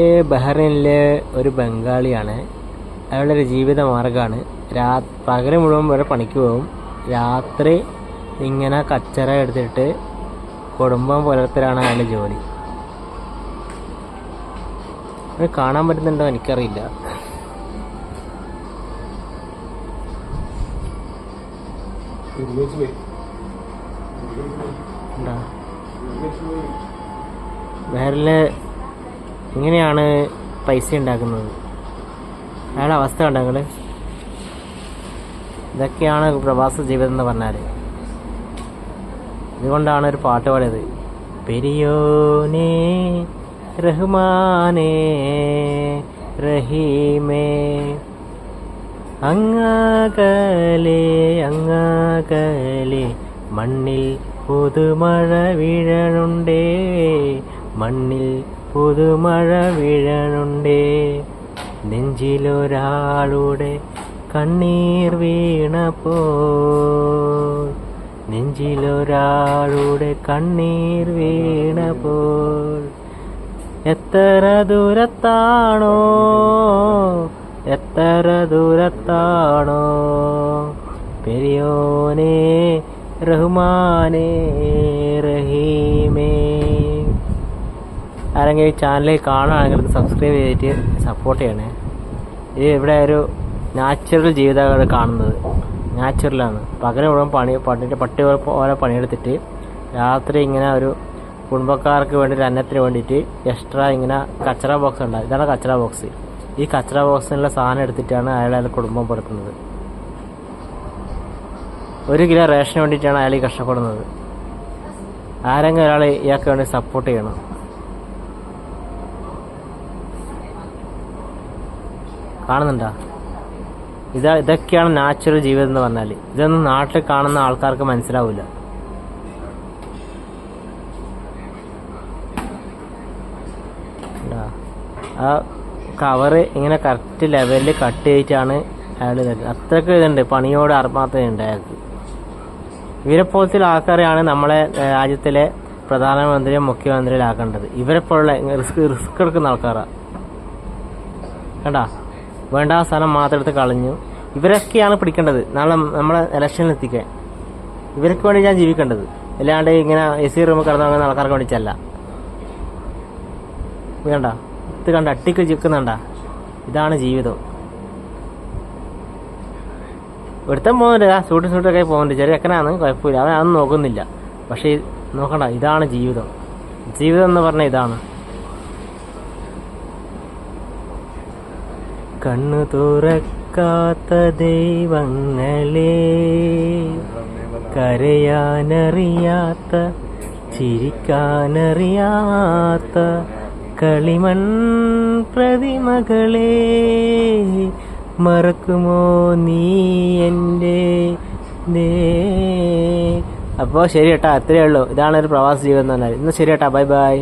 ഈ ബഹ്റൈനിലെ ഒരു ബംഗാളിയാണ്. അയാളുടെ ഒരു ജീവിത മാർഗ്ഗമാണ്. പകല് മുഴുവൻ വരെ പണിക്ക് പോകും, രാത്രി ഇങ്ങനെ കച്ചറ എടുത്തിട്ട് കുടുംബം പുലർത്തലാണ് അയാളുടെ ജോലി. അത് കാണാൻ പറ്റുന്നുണ്ടോ എനിക്കറിയില്ല. ബഹ്റൈനില് ഇങ്ങനെയാണ് പൈസ ഉണ്ടാക്കുന്നത്. അയാളുടെ അവസ്ഥ കണ്ടോ നിങ്ങള്? ഇതൊക്കെയാണ് പ്രവാസ ജീവിതം എന്ന് പറഞ്ഞാൽ. ഇതുകൊണ്ടാണ് ഒരു പാട്ട് പാടിയത്, പെരിയോനേ റഹ്മാനേ റഹീമേ അങ്ങകലെ അങ്ങകലെ മണ്ണിൽ പുതുമഴ വീഴണുണ്ടേ, മണ്ണിൽ പുതുമഴ വീഴണുണ്ടേ, നെഞ്ചിലൊരാളുടെ കണ്ണീർ വീണപ്പോൾ, നെഞ്ചിലൊരാളുടെ കണ്ണീർ വീണപ്പോൾ, എത്ര ദൂരത്താണോ എത്ര ദൂരത്താണോ പെരിയോനേ റഹ്മാനേ റഹീമേ. ആരെങ്കിലും ഈ ചാനലിൽ കാണുകയാണെങ്കിൽ സബ്സ്ക്രൈബ് ചെയ്തിട്ട് സപ്പോർട്ട് ചെയ്യണേ. ഇത് ഇവിടെ ഒരു നാച്ചുറൽ ജീവിതമാണ് കാണുന്നത്. നാച്ചുറലാണ്. പകരം മുഴുവൻ പട്ടി പോലെ പണിയെടുത്തിട്ട് രാത്രി ഇങ്ങനെ ഒരു കുടുംബക്കാർക്ക് വേണ്ടി ഒരു അന്നത്തിന് വേണ്ടിയിട്ട് എക്സ്ട്രാ ഇങ്ങനെ കച്ചറ ബോക്സ് ഉണ്ടാകും. ഇതാണ് കച്ചറ ബോക്സ്. ഈ കച്ചറ ബോക്സിനുള്ള സാധനം എടുത്തിട്ടാണ് അയാൾ കുടുംബം പുലർത്തുന്നത്. 1 കിലോ റേഷന് വേണ്ടിയിട്ടാണ് അയാൾ ഈ കഷ്ടപ്പെടുന്നത്. ആരെങ്കിലും ഒരാൾ ഇയാൾക്ക് വേണ്ടി സപ്പോർട്ട് ചെയ്യണം. കാണുന്നുണ്ടോ? ഇതൊക്കെയാണ് നാച്ചുറൽ ജീവിതം എന്ന് പറഞ്ഞാൽ. ഇതൊന്നും നാട്ടിൽ കാണുന്ന ആൾക്കാർക്ക് മനസ്സിലാവില്ല. ആ കവറ് ഇങ്ങനെ കറക്റ്റ് ലെവലിൽ കട്ട് ചെയ്തിട്ടാണ് അയാൾ തരുന്നത്. അത്രയ്ക്ക് ഇതുണ്ട്, പണിയോട് ആത്മാർത്ഥതയുണ്ട് അയാൾക്ക്. ഇവരെ പോലത്തെ ആൾക്കാരെയാണ് നമ്മളെ രാജ്യത്തിലെ പ്രധാനമന്ത്രിയും മുഖ്യമന്ത്രിയിലാക്കേണ്ടത്. ഇവരെ പോലുള്ള റിസ്ക് എടുക്കുന്ന ആൾക്കാരാണ്. കണ്ടാ, വേണ്ട സ്ഥലം മാത്രം എടുത്ത് കളഞ്ഞു. ഇവരൊക്കെയാണ് പിടിക്കേണ്ടത് നാളെ നമ്മളെ ഇലക്ഷനിൽ എത്തിക്കാൻ. ഇവർക്ക് വേണ്ടി ഞാൻ ജീവിക്കേണ്ടത്, അല്ലാണ്ട് ഇങ്ങനെ AC റൂമിൽ കിടന്നു വാങ്ങുന്ന ആൾക്കാർക്ക് വേണ്ടിച്ചല്ല. വേണ്ട, ഇത് കണ്ട അട്ടിക്ക് ചിക്കുന്നുണ്ട. ഇതാണ് ജീവിതം. ഒരുത്തം പോകുന്നുണ്ട്, സൂട്ടൊക്കെ പോകുന്നുണ്ട്, ചെറിയ എക്കനാണ്, കുഴപ്പമില്ല, അവൻ അതൊന്നും നോക്കുന്നില്ല. പക്ഷേ നോക്കണ്ട, ഇതാണ് ജീവിതം. ജീവിതം എന്ന് പറഞ്ഞാൽ ഇതാണ്. കണ്ണു തുറക്കാത്ത ദൈവങ്ങളെ, കരയാനറിയാത്ത ചിരിക്കാനറിയാത്ത കളിമൺ പ്രതിമകളെ, മറക്കുമോ നീ എൻ്റെ അപ്പോൾ ശരി കേട്ടാ, അത്രയേ ഉള്ളൂ. ഇതാണ് ഒരു പ്രവാസ ജീവിതം എന്ന് പറഞ്ഞാൽ. ഇന്ന് ശരി കേട്ടാ, ബൈ ബൈ.